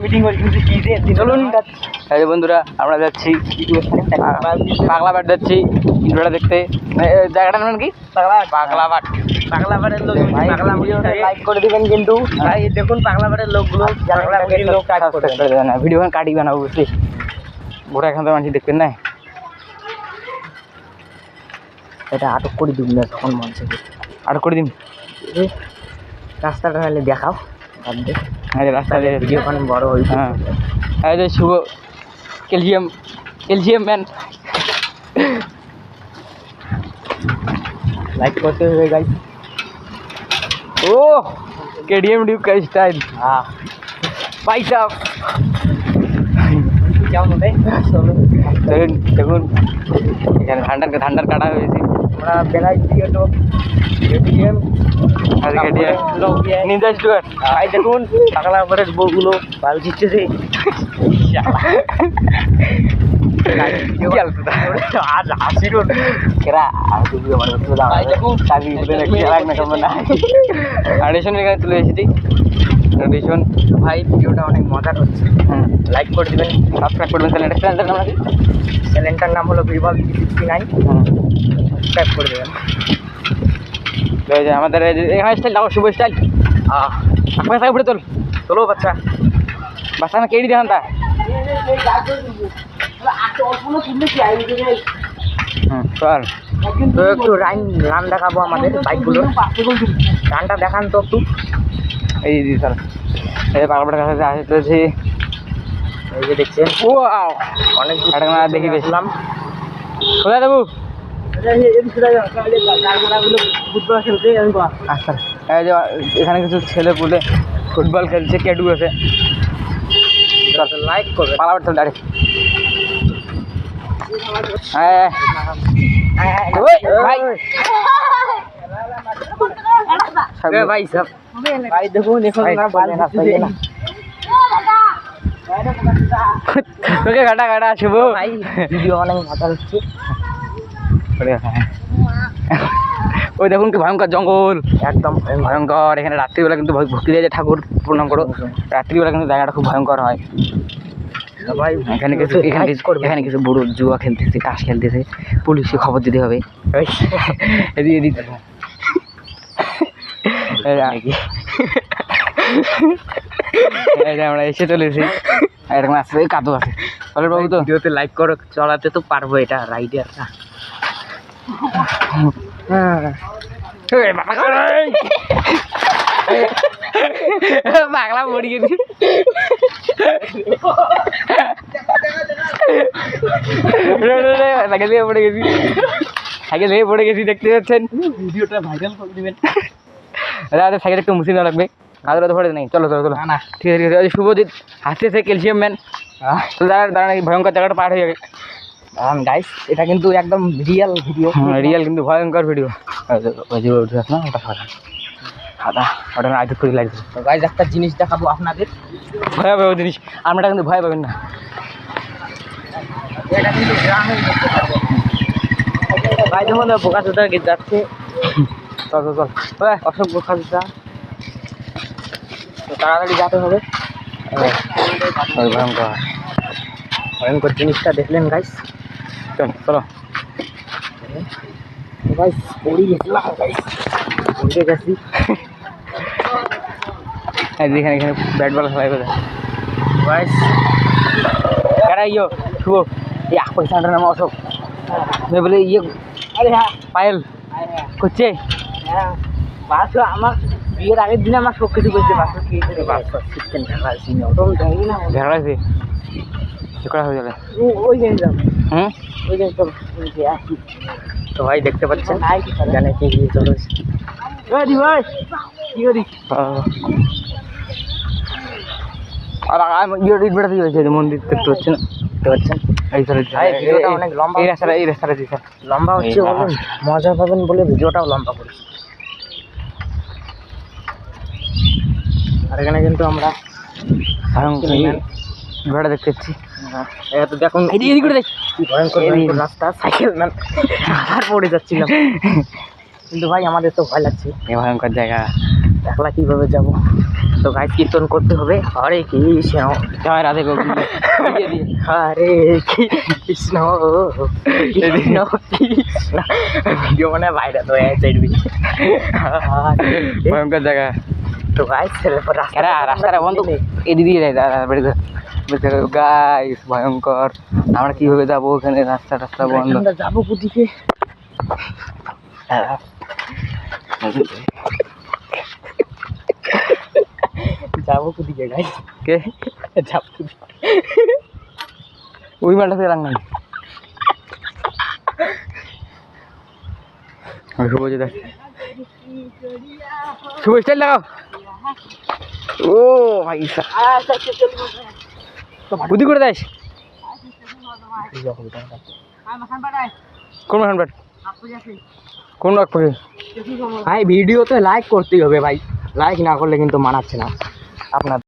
Meeting করি কিন্তু কি যে চলুন এই বন্ধুরা আমরা যাচ্ছি পাগলাবাট যাচ্ছি ইন্ট্রোটা দেখতে। জায়গাটার নাম কি? পাগলাবাট। পাগলাবাটের লোক লাইক করে দিবেন কিন্তু ভাই দেখুন পাগলাবাটের লোকগুলো লোক কাজ করে দেবে না, ভিডিও কাটি বানাবো বুঝলি। গোটা এখান থেকে মানুষ দেখবেন না, এটা আটক করে দিন না তখন মানুষকে আটক করে দিন। রাস্তাটা নাহলে দেখাও রাস্তা ভিডিও ওখানে বড় হয়েছে। হ্যাঁ এই যে শুভ ক্যালসিয়াম ম্যান লাইক করতে হবে গাইস। ও केडीएम ड्यूक का स्टाइल। हाँ भाई साहब দেখুন এখানে ঠান্ডার কাটা হয়েছে। আমরা বেলাইছি তো কেডিএম নিনজা স্টুয়ার্ট। ভাই দেখুন পাগলাবাটের বউগুলো ভালো দিচ্ছে আজ হাসির কেরা অডিশন এখানে তুলে এসেছি। অডিশন ভাই ভিডিওটা অনেক মজার হচ্ছে। লাইক করে দেবেন, সাবস্ক্রাইব করবেন। চ্যানেলটার নাম কি? চ্যানেলটার নাম হলো ভিভাল 369। সাবস্ক্রাইব করে দেবেন। আমাদের এখানে স্টাইল লাগাও, শুভ স্টাইল। আপনার সাথে উপরে তোলো বাচ্চা না কেডি দেখান তা। চল তো একটু রান দেখাবো আমাদের বাইকগুলো। রানটা দেখান তো একটু। এই দিদি স্যার এই পাগলাবাটের কাছে আসতেছি। এই যে দেখছেন ও অনেক দেখি দেখলাম। কোথায় দেবো? আচ্ছা এই যে এখানে কিছু ছেলে পুলে ফুটবল খেলছে, কেডু আছে। লাইক করবে পাগলাবাট তো ডাইরেক্ট। ভাই সব ভাই দেখুন তোকে ঘাটা শুভ ভাই ভিডিও অনেক মজা হচ্ছে। ওই দেখুন কি ভয়ঙ্কর জঙ্গল, একদম ভয়ঙ্কর। এখানে রাত্রিবেলা কিন্তু ভক্তি দিয়ে ঠাকুর প্রণাম করো। রাত্রিবেলা কিন্তু জায়গাটা খুব ভয়ঙ্কর হয় ভাই। এখানে কিছু বড় জুয়া খেলতেছে, তাস খেলতেছে, পুলিশকে খবর দিতে হবে। আমরা এসে চলেছি, এরকম আসছে কাদু আছে। বাবু তো ভিডিওতে লাইক করো, চলাতে তো পারবো এটা রাইডারটা। পাগলা পড়ে গেছি, সাইকেল থেকে পড়ে গেছি দেখতে পাচ্ছেন। ভিডিওটা ভাইরাল করে দিবেন। সাইকেল একটু মুসিন লাগবে, কাজটা তো পড়ে নেই। চলো না ঠিক আছে। শুভজিৎ হাসতেছে, ক্যালসিয়াম ম্যান। তো দাঁড়া ভয়ঙ্কর জায়গাটা পার হয়ে যাবে গাইস। এটা কিন্তু একদম রিয়েল ভিডিও, রিয়েল কিন্তু ভয়ঙ্কর ভিডিও। না ওটা খাদা ওটা আগে করে লাগবে। তো গাইস একটা জিনিস দেখাবো আপনাদের, ভয়াবহ জিনিস। আপনারা কিন্তু ভয় পাবেন না। এটা কিন্তু গ্রামের মধ্যে ভাই যেমন বোকা চোদা যাচ্ছে। চল অসংখ্য বোকা চোদা, তো তাড়াতাড়ি যেতে হবে। ভয়ঙ্কর জিনিসটা দেখলেন গাইস। চলো গাইস পড়ে গেছিলাম গাইস, উঠে গেছি। এখানে ব্যাট বল খেলা কোথায় গাইস? কারা শুভ এই পয়সাটার নাম অশোক বলে আরে হ্যাঁ পায়েল করছে। বাসু আমার বিয়ের আগের দিনে আমার সব কিছু করছে। বাসু কি ঝাড়াইছে করা হয়ে যাবে ওই জিনিস। ওই জিনিস তো ভাই দেখতে পাচ্ছেন জানে কি চলে ভাই কি করি। আর বেড়াতে হয়েছে মন্দির দেখতে পাচ্ছেন, দেখতে পাচ্ছেন। অনেক লম্বা, এই রাস্তাটা লম্বা হচ্ছে, মজা পাবেন বলে ভিডিওটাও লম্বা করেছি। আর এখানে কিন্তু আমরা ঘোড়া দেখতে পাচ্ছি। দেখুন ভয়ঙ্কর রাস্তা, সাইকেল ম্যান আর পড়ে যাচ্ছিলাম। কিন্তু ভাই আমাদের তো ভয় লাগছে, ভয়ঙ্কর জায়গা, একলা কিভাবে যাবো। তো গাইস কীর্তন করতে হবে হরে কৃষ্ণ জয় রাধে গোবিন্দ হরে কৃষ্ণ কৃষ্ণ কৃষ্ণ ভিডিও মানে বাইরে তো ভয়ঙ্কর জায়গা। তো গাইস রাস্তাটা বন্ধ এদিকে যায় গাইস ভয়ঙ্কর। আমরা কিভাবে যাবো ওখানে? রাস্তা রাস্তা বন্ধ। আমরা যাবো কোদিকে? যাবো কোদিকে গাইস? কে যাবো ওই মালটা থেকে রাং নাই শুভ যে দেখ শুভ স্টাইল লাগাও। ও ভাই বুদ্ধি করে দেয় কোন মাখান বাট কোন রাখ পড়ে ভাই ভিডিওতে লাইক করতেই হবে ভাই, লাইক না করলে কিন্তু মানাচ্ছে না আপনার।